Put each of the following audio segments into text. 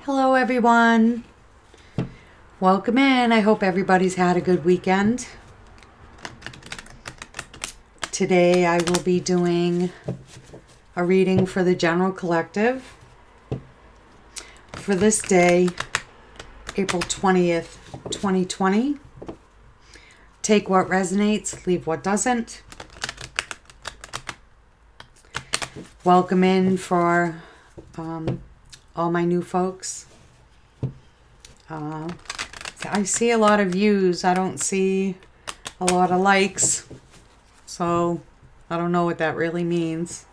Hello, everyone. Welcome in. I hope everybody's had a good weekend. Today, I will be doing a reading for the General Collective for this day, April 20th, 2020. Take what resonates, leave what doesn't. Welcome in for all my new folks. I see a lot of views. I don't see a lot of likes. So I don't know what that really means.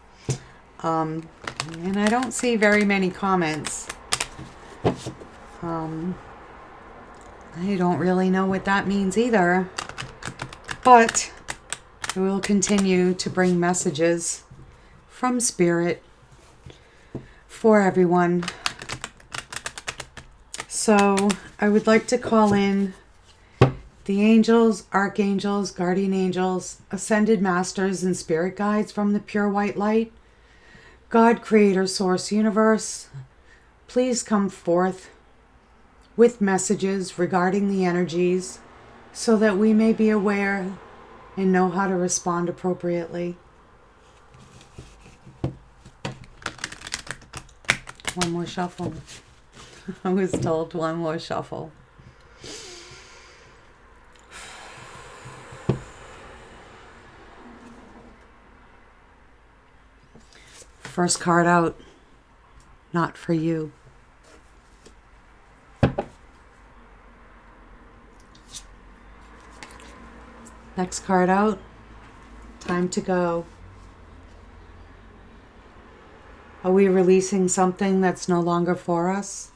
And I don't see very many comments. I don't really know what that means either. But I will continue to bring messages from Spirit for everyone. So I would like to call in the angels, archangels, guardian angels, ascended masters, and spirit guides from the pure white light. God, creator, source, universe, please come forth with messages regarding the energies so that we may be aware and know how to respond appropriately. One more shuffle. I was told one more shuffle. First card out, not for you. Next card out, time to go. Are we releasing something that's no longer for us?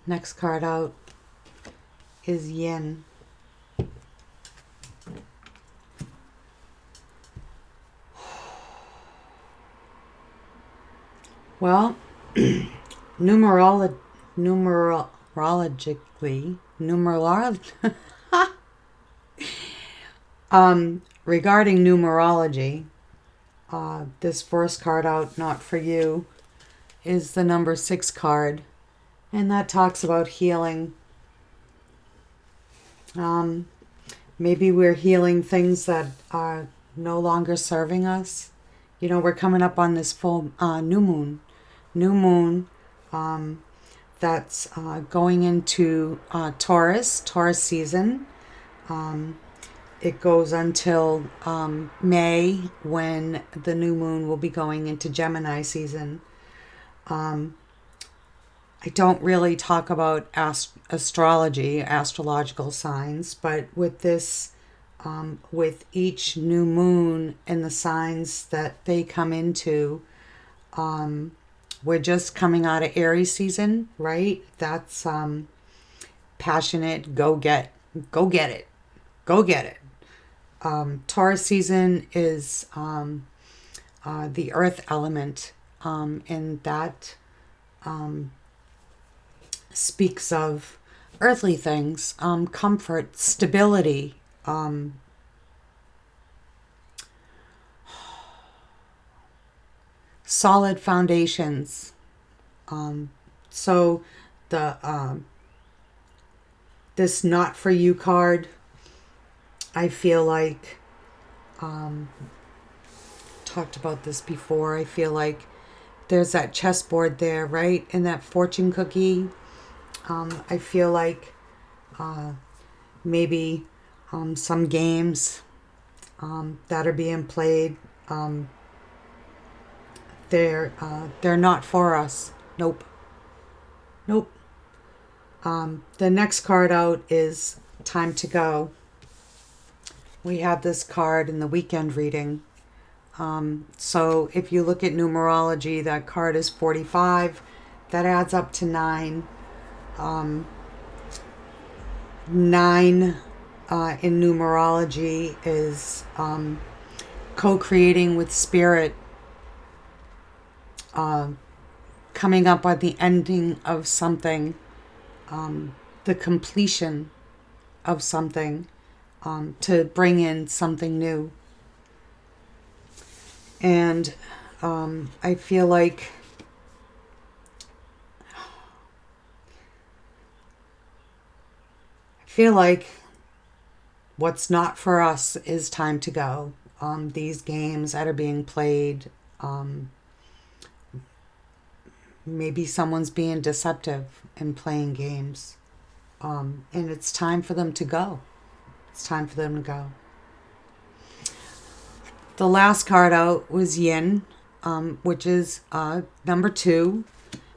Next card out is yin. Well, numerologically, regarding numerology, this first card out, not for you, is the number 6 card, and that talks about healing. Maybe we're healing things that are no longer serving us. You know, we're coming up on this full new moon. That's going into Taurus season. It goes until May, when the new moon will be going into Gemini season. I don't really talk about astrology, astrological signs, but with this, with each new moon and the signs that they come into, we're just coming out of Aries season, right? That's passionate, go get it. Taurus season is the earth element, and that speaks of earthly things, comfort, stability, solid foundations. So the this not for you card, I feel like, talked about this before, I feel like there's that chessboard there, right? And that fortune cookie. I feel like maybe some games that are being played, they're not for us. Nope. The next card out is time to go. We have this card in the weekend reading. So if you look at numerology, that card is 45. That adds up to 9. 9 in numerology is co-creating with spirit, coming up on the ending of something, the completion of something, to bring in something new. And I feel like feel like what's not for us is time to go. These games that are being played, maybe someone's being deceptive and playing games. And it's time for them to go. It's time for them to go. The last card out was Yin, which is number 2.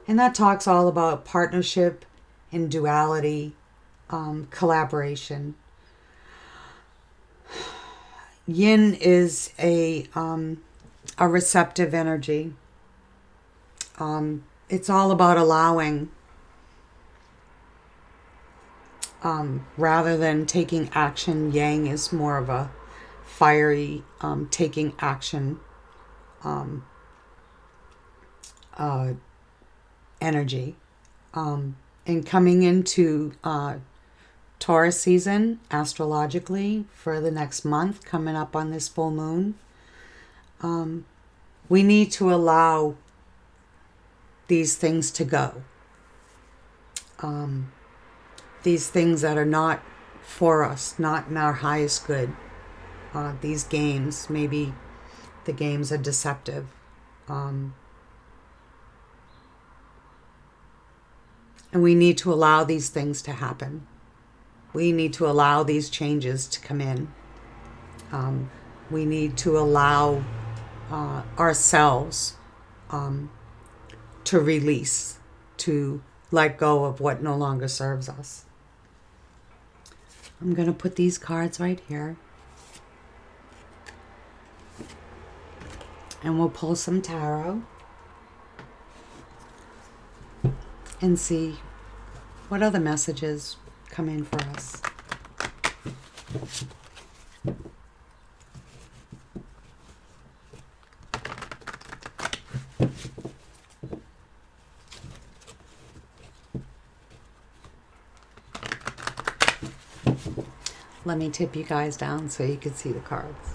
And that talks all about partnership and duality, collaboration. Yin is a receptive energy. It's all about allowing, rather than taking action. Yang is more of a fiery, taking action energy. And coming into Taurus season astrologically for the next month, coming up on this full moon, we need to allow these things to go. These things that are not for us, not in our highest good. These games, maybe the games are deceptive. And we need to allow these things to happen. We need to allow these changes to come in. We need to allow ourselves to release, to let go of what no longer serves us. I'm going to put these cards right here. And we'll pull some tarot and see what other messages come in for us. Let me tip you guys down so you can see the cards.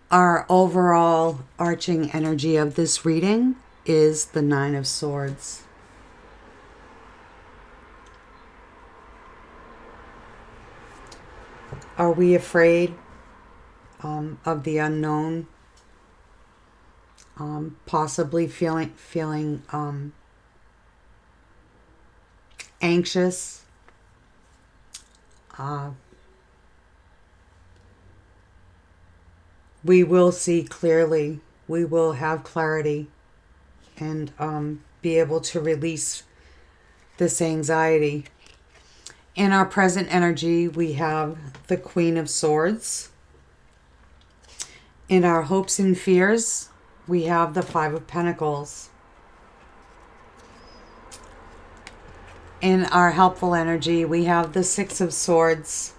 Our overall arching energy of this reading is the 9 of Swords. Are we afraid of the unknown? Possibly feeling anxious. We will see clearly. We will have clarity and be able to release this anxiety. In our present energy, we have the Queen of Swords. In our hopes and fears, we have the 5 of Pentacles. In our helpful energy, we have the 6 of Swords.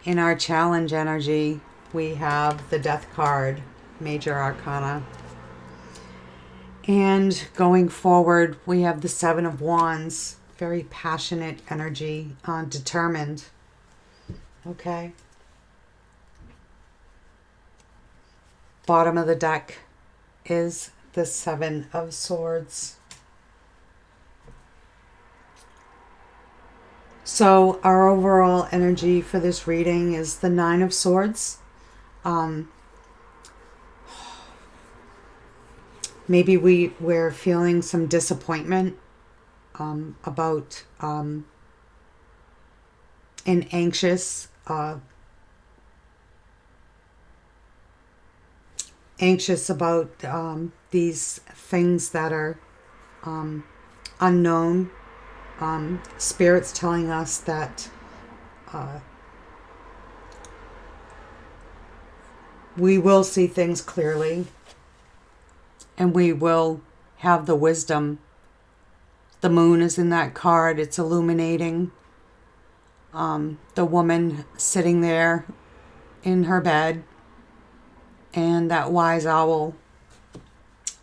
In our challenge energy, we have the Death card, Major Arcana. And going forward, we have the 7 of Wands, very passionate energy, determined. Okay. Bottom of the deck is the 7 of Swords. So our overall energy for this reading is the 9 of Swords. Maybe we're feeling some disappointment about an anxious about these things that are unknown. Spirit's telling us that we will see things clearly and we will have the wisdom. The moon is in that card. It's illuminating the woman sitting there in her bed and that wise owl.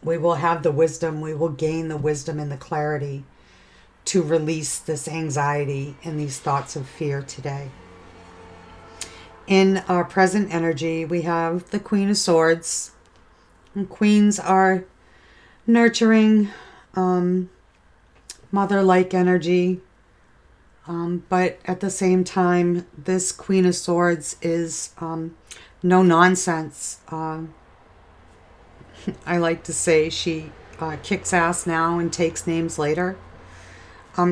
We will have the wisdom. We will gain the wisdom and the clarity to release this anxiety and these thoughts of fear today. In our present energy, we have the Queen of Swords. And queens are nurturing, mother-like energy. But at the same time, this Queen of Swords is no nonsense. I like to say she kicks ass now and takes names later.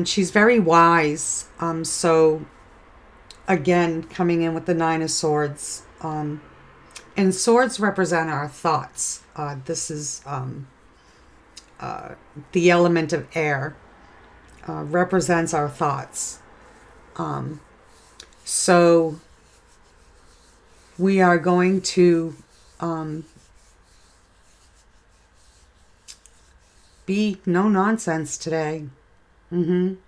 She's very wise. So again, coming in with the Nine of Swords. And swords represent our thoughts. This is the element of air, represents our thoughts. So we are going to be no nonsense today. And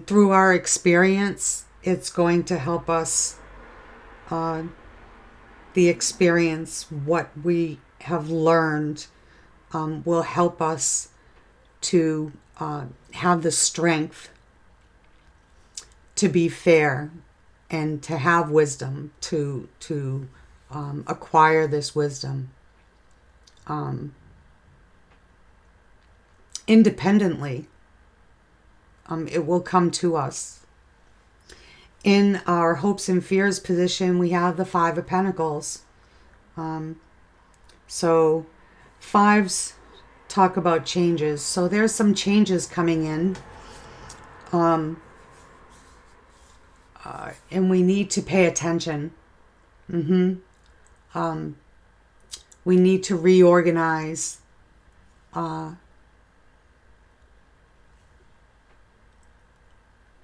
through our experience, it's going to help us, the experience, what we have learned, will help us to have the strength to be fair and to have wisdom, to acquire this wisdom independently. It will come to us. In our hopes and fears position, we have the Five of Pentacles. So fives talk about changes. So there's some changes coming in. And we need to pay attention. We need to reorganize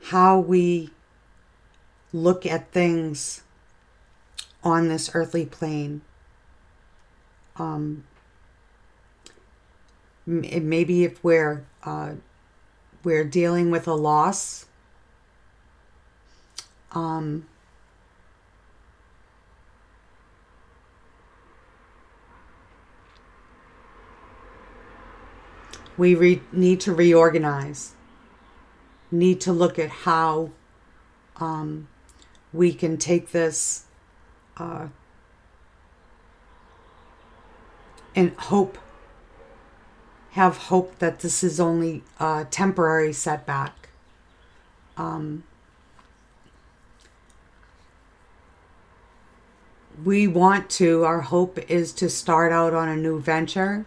how we look at things on this earthly plane. Maybe if we're dealing with a loss, we need to reorganize, need to look at how we can take this and have hope that this is only a temporary setback. We want to, our hope is to start out on a new venture.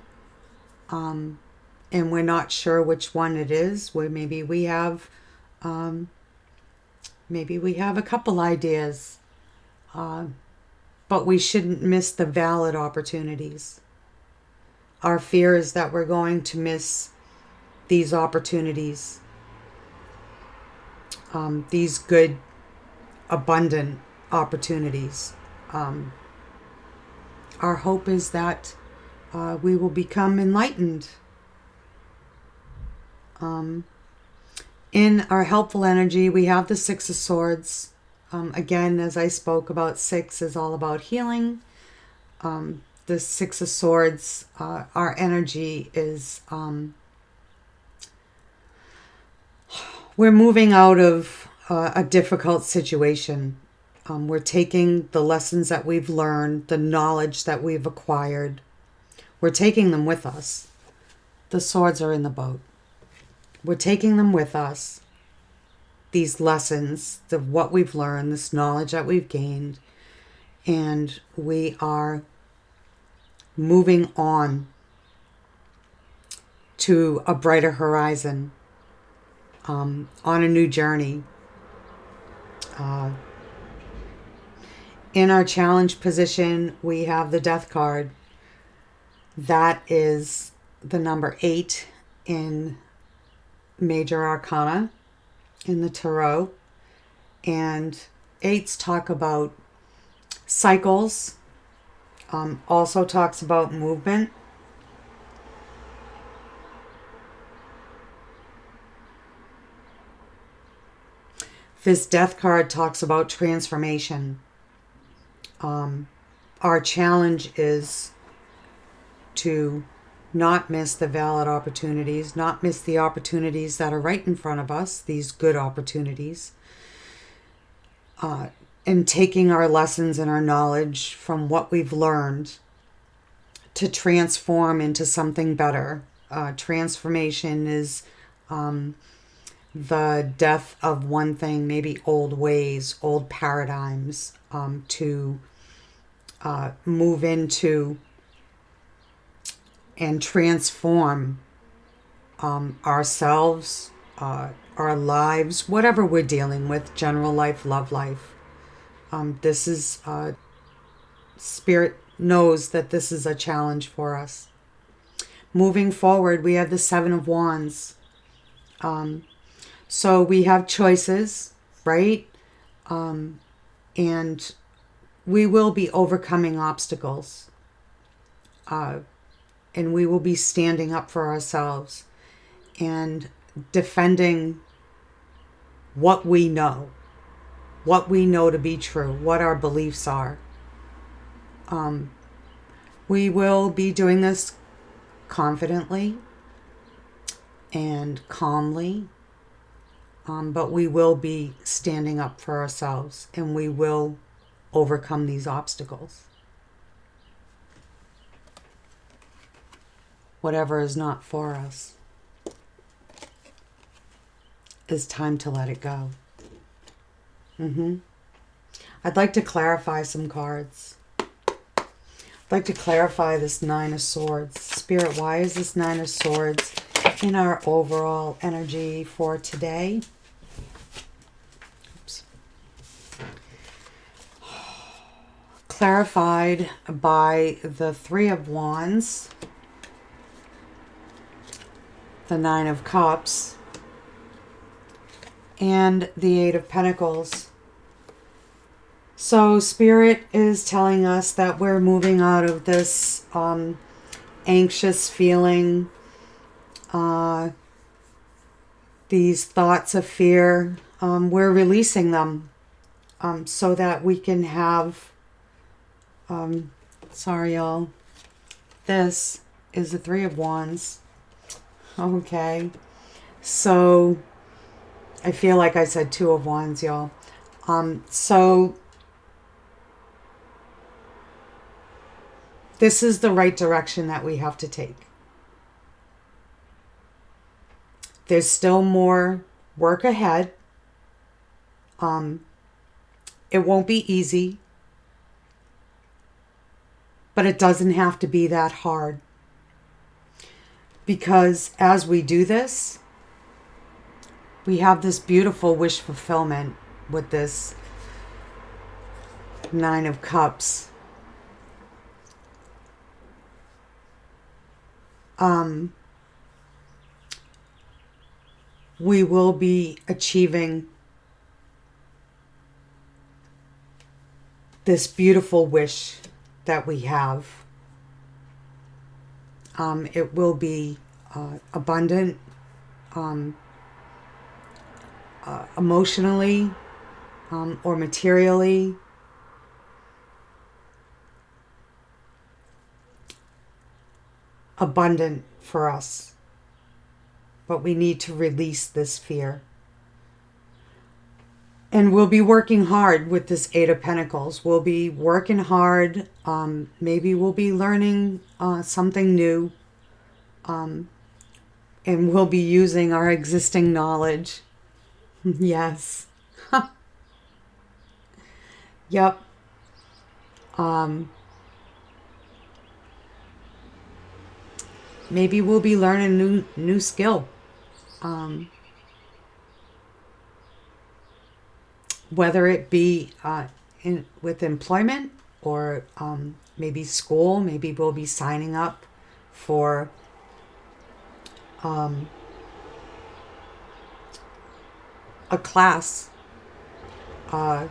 And we're not sure which one it is. Where maybe we have a couple ideas, but we shouldn't miss the valid opportunities. Our fear is that we're going to miss these opportunities, these good, abundant opportunities. Our hope is that we will become enlightened. In our helpful energy, we have the Six of Swords. Again, as I spoke about, six is all about healing. The Six of Swords, our energy is, we're moving out of a difficult situation. We're taking the lessons that we've learned, the knowledge that we've acquired. We're taking them with us. The swords are in the boat. We're taking them with us. These lessons, what we've learned, this knowledge that we've gained, and we are moving on to a brighter horizon, on a new journey. In our challenge position, we have the Death card. That is the number 8 in Major Arcana in the Tarot. And 8s talk about cycles, also talks about movement. This Death card talks about transformation. Our challenge is to not miss the valid opportunities, not miss the opportunities that are right in front of us, these good opportunities. and taking our lessons and our knowledge from what we've learned to transform into something better. Transformation is the death of one thing, maybe old ways, old paradigms, to move into and transform ourselves, our lives, whatever we're dealing with, general life, love life. This is, Spirit knows that this is a challenge for us. Moving forward, we have the Seven of Wands. So we have choices, right? And we will be overcoming obstacles. And we will be standing up for ourselves and defending what we know to be true, what our beliefs are. We will be doing this confidently and calmly, but we will be standing up for ourselves, and we will overcome these obstacles. Whatever is not for us, it's time to let it go. I'd like to clarify some cards. I'd like to clarify this Nine of Swords. Spirit, why is this Nine of Swords in our overall energy for today? Oops. Clarified by the Three of Wands, the Nine of Cups, and the Eight of Pentacles. So Spirit is telling us that we're moving out of this anxious feeling, these thoughts of fear. We're releasing them so that we can have, sorry y'all, this is the Three of Wands. Okay, so I feel like I said Two of Wands, y'all. So this is the right direction that we have to take. There's still more work ahead. It won't be easy, but it doesn't have to be that hard. Because as we do this, we have this beautiful wish fulfillment with this Nine of Cups. We will be achieving this beautiful wish that we have. It will be abundant, emotionally or materially. Abundant for us. But we need to release this fear. And we'll be working hard with this Eight of Pentacles. We'll be working hard. Maybe we'll be learning something new. And we'll be using our existing knowledge. Yes. Yep. Maybe we'll be learning a new skill. Whether it be with employment or maybe school. Maybe we'll be signing up for a class, a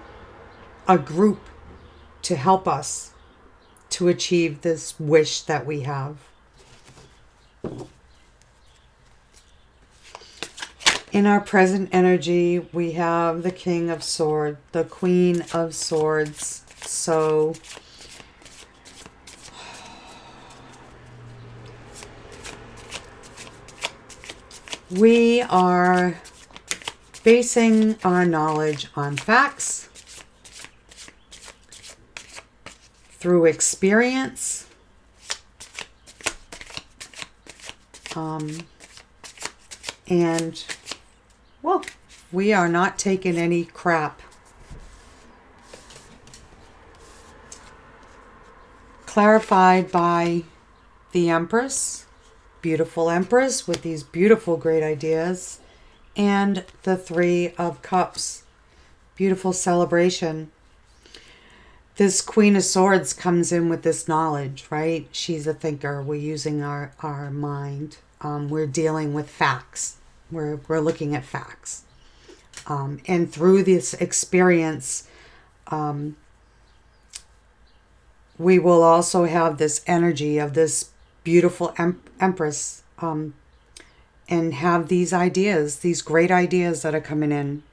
group to help us to achieve this wish that we have. In our present energy, we have the King of Swords, the Queen of Swords. So we are basing our knowledge on facts, through experience. And, well, we are not taking any crap. Clarified by the Empress, beautiful Empress with these beautiful, great ideas, and the Three of Cups, beautiful celebration. This Queen of Swords comes in with this knowledge, right? She's a thinker. We're using our mind. We're dealing with facts. We're looking at facts. And through this experience, we will also have this energy of this beautiful Empress, and have these ideas, these great ideas that are coming in.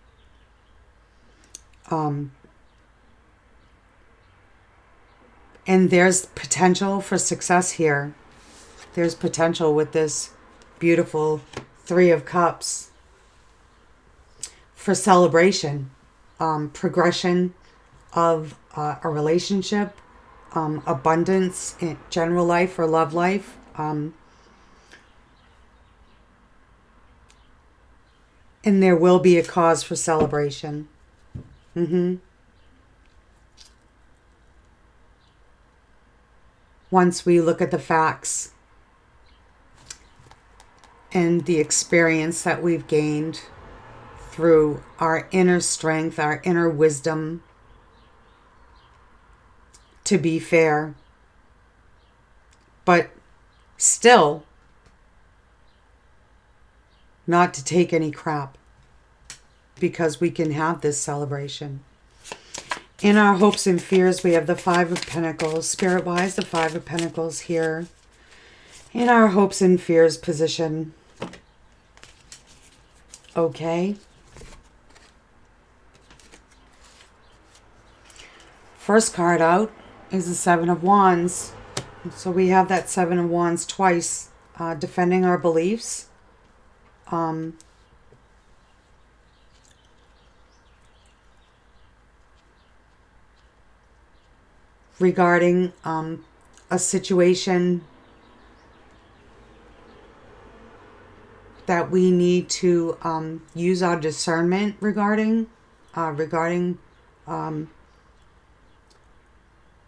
And there's potential for success here. There's potential with this beautiful Three of Cups for celebration, progression of a relationship, abundance in general life or love life. And there will be a cause for celebration. Once we look at the facts and the experience that we've gained through our inner strength, our inner wisdom, to be fair, but still not to take any crap, because we can have this celebration. In our hopes and fears, we have the Five of Pentacles. Spirit-wise, the Five of Pentacles here. In our hopes and fears position. Okay. First card out is the Seven of Wands. So we have that Seven of Wands twice, defending our beliefs. Regarding a situation that we need to use our discernment regarding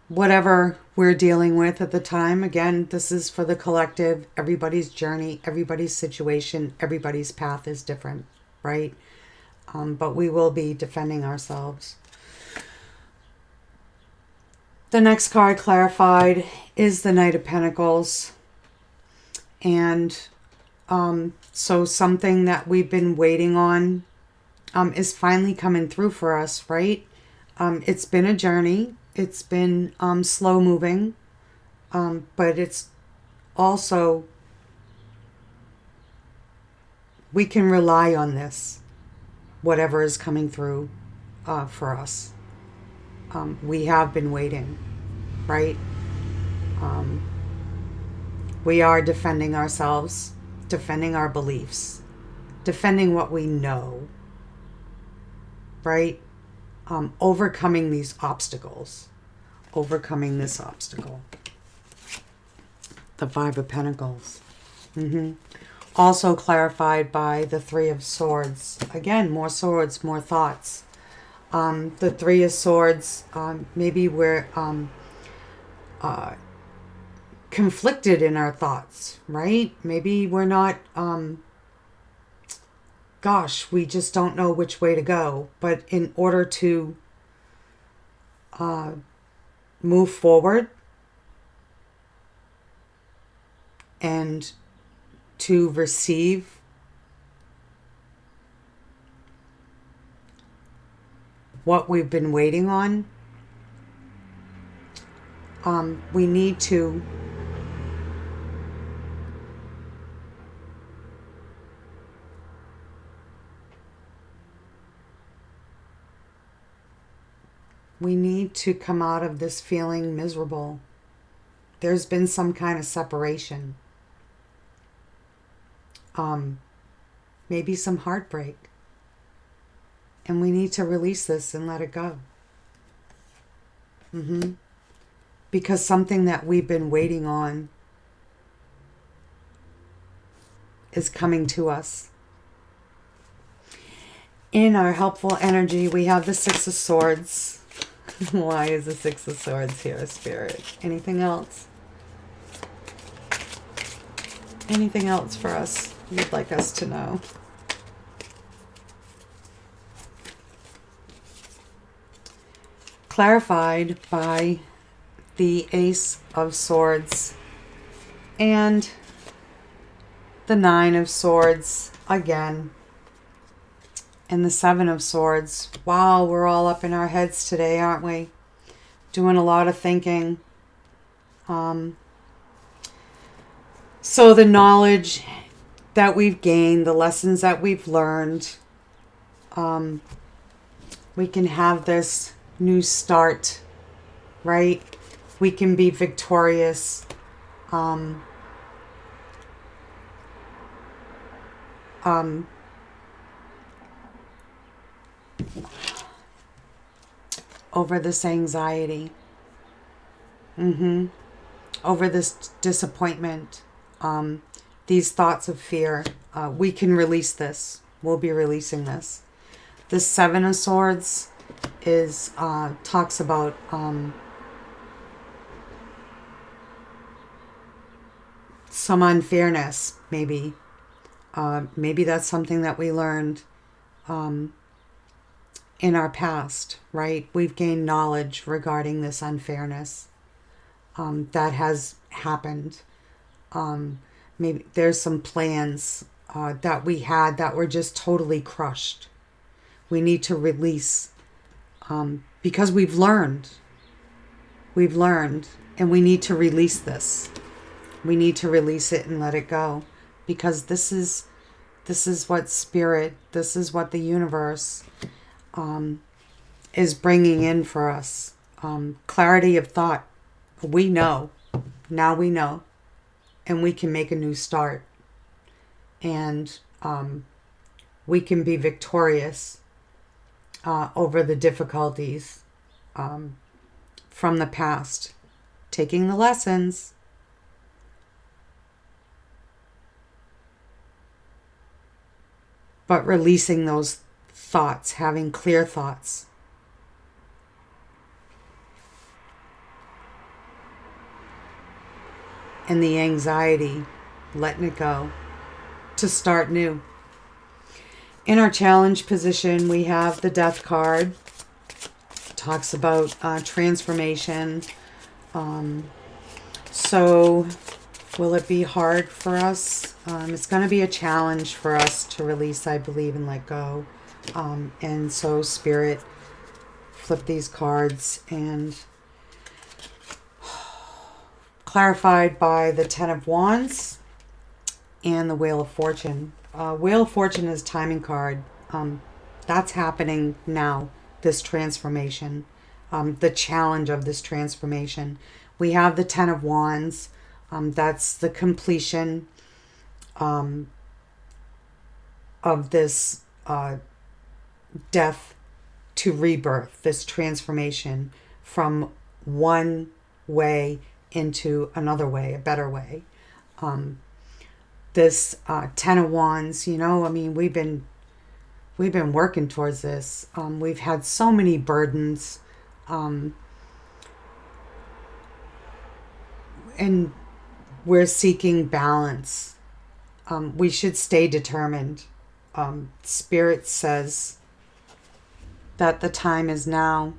whatever we're dealing with at the time. Again, this is for the collective. Everybody's journey, everybody's situation, everybody's path is different, right? But we will be defending ourselves. The next card clarified is the Knight of Pentacles. And so something that we've been waiting on is finally coming through for us, right? It's been a journey. It's been slow moving. But it's also, we can rely on this, whatever is coming through for us. We have been waiting, right? We are defending ourselves, defending our beliefs, defending what we know, right? Overcoming these obstacles, overcoming this obstacle. The Five of Pentacles. Also clarified by the Three of Swords. Again, more swords, more thoughts. The Three of Swords, maybe we're conflicted in our thoughts, right? Maybe we're not, we just don't know which way to go. But in order to move forward and to receive what we've been waiting on, we need to come out of this feeling miserable. There's been some kind of separation. Maybe some heartbreak. And we need to release this and let it go. because something that we've been waiting on is coming to us. In our helpful energy, we have the Six of Swords. Why is the Six of Swords here, Spirit? Anything else? Anything else for us you'd like us to know? Clarified by the Ace of Swords and the Nine of Swords again. And the Seven of Swords. Wow, we're all up in our heads today, aren't we? Doing a lot of thinking. So the knowledge that we've gained, the lessons that we've learned, we can have this new start, right? We can be victorious. Over this anxiety, over this disappointment, these thoughts of fear. We can release this. We'll be releasing this. The Seven of Swords is talks about some unfairness, maybe. Maybe that's something that we learned in our past, right? We've gained knowledge regarding this unfairness that has happened. Maybe there's some plans that we had that were just totally crushed. We need to release because we've learned, and we need to release this. We need to release it and let it go, because this is what spirit, this is what the universe is bringing in for us. Clarity of thought. We know. Now we know. And we can make a new start. And we can be victorious over the difficulties from the past. Taking the lessons. But releasing those thoughts, having clear thoughts. And the anxiety, letting it go to start new. In our challenge position, we have the Death card. Talks about transformation. So will it be hard for us? It's going to be a challenge for us to release, I believe, and let go. And so Spirit, flip these cards, and clarified by the Ten of Wands and the Wheel of Fortune. Wheel of Fortune is timing card. That's happening now, this transformation, the challenge of this transformation. We have the Ten of Wands. That's the completion of this death to rebirth, this transformation from one way into another way, a better way. This Ten of Wands, we've been working towards this. We've had so many burdens, and we're seeking balance. We should stay determined. Spirit says that the time is now.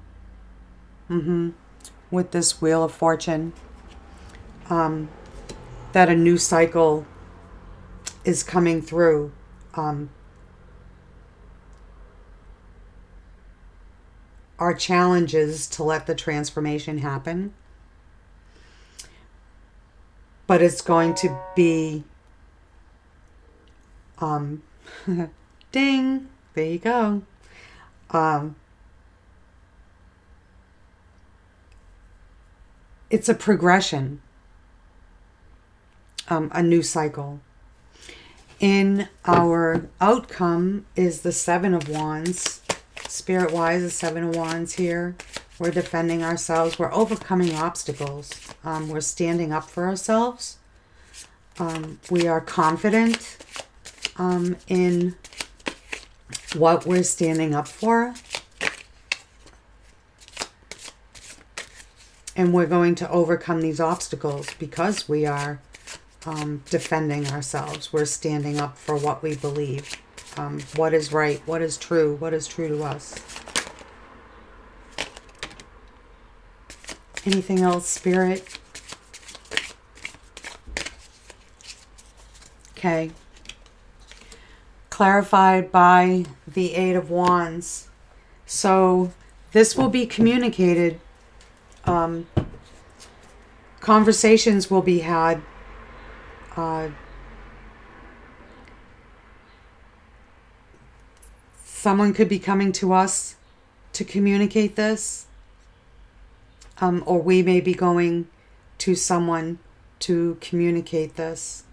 With this Wheel of Fortune, that a new cycle is coming through. Our challenge is to let the transformation happen. But it's going to be, ding, there you go. It's a progression, a new cycle. In our outcome is the Seven of Wands. Spirit-wise, the Seven of Wands here. We're defending ourselves. We're overcoming obstacles. We're standing up for ourselves. We are confident in what we're standing up for. And we're going to overcome these obstacles because we are defending ourselves. We're standing up for what we believe. What is right, what is true to us. Anything else, Spirit? Okay. Clarified by the Eight of Wands. So this will be communicated. Conversations will be had. Someone could be coming to us to communicate this. Or we may be going to someone to communicate this.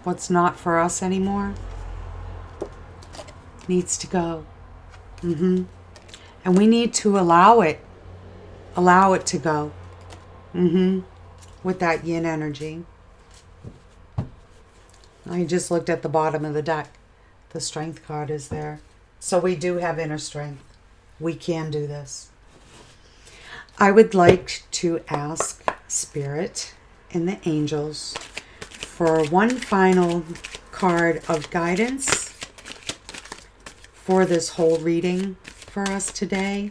What's not for us anymore needs to go. And we need to allow it to go. With that yin energy. I just looked at the bottom of the deck. The strength card is there. So we do have inner strength. We can do this. I would like to ask Spirit and the angels for one final card of guidance for this whole reading for us today.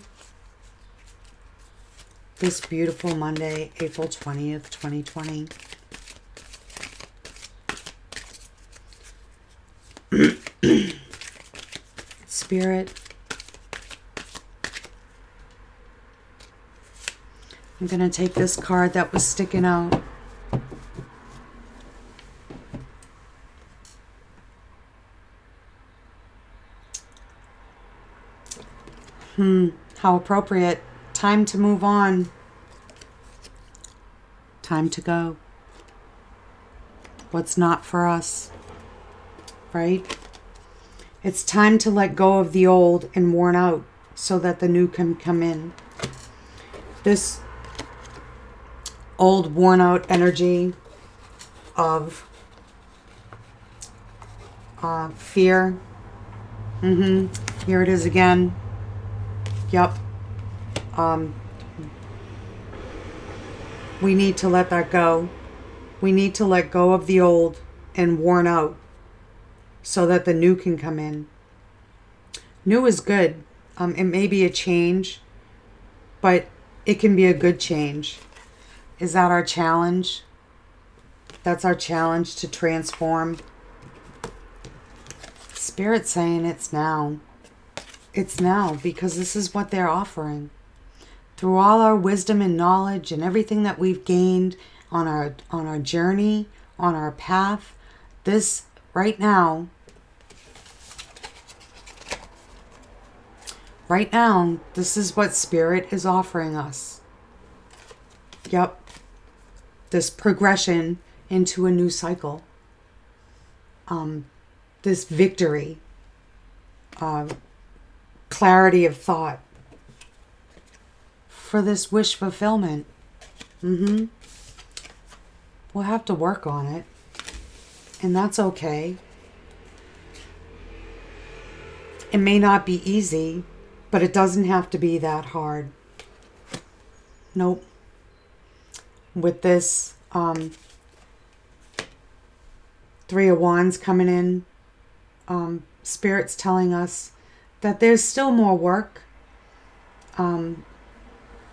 This beautiful Monday, April 20th, 2020. Spirit, I'm going to take this card that was sticking out. How appropriate. Time to move on. Time to go. What's not for us, right? It's time to let go of the old and worn out so that the new can come in. This old worn out energy of fear. Here it is again. Yep. We need to let that go. We need to let go of the old and worn out so that the new can come in. New is good. It may be a change, but it can be a good change. Is that our challenge? That's our challenge, to transform. Spirit's saying it's now. It's now, because this is what they're offering. Through all our wisdom and knowledge and everything that we've gained on our journey, on our path, this right now, this is what Spirit is offering us. Yep. This progression into a new cycle. This victory. Clarity of thought. For this wish fulfillment. We'll have to work on it. And that's okay. It may not be easy, but it doesn't have to be that hard. Nope. With this Three of Wands coming in, Spirit's telling us that there's still more work.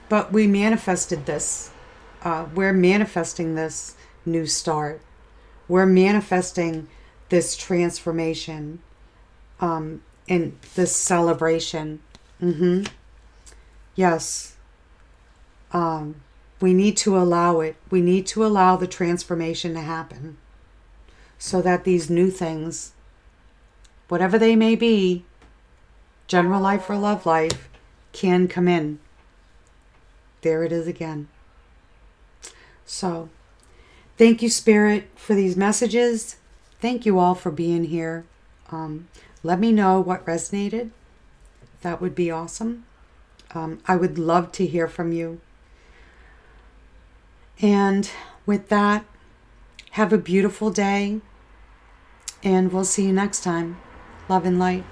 But we manifested this. We're manifesting this new start. We're manifesting this transformation and this celebration. Yes. We need to allow it. We need to allow the transformation to happen so that these new things, whatever they may be, general life or love life, can come in. There it is again. So, thank you, Spirit, for these messages. Thank you all for being here. let me know what resonated. That would be awesome. I would love to hear from you. And with that, have a beautiful day, and we'll see you next time. Love and light.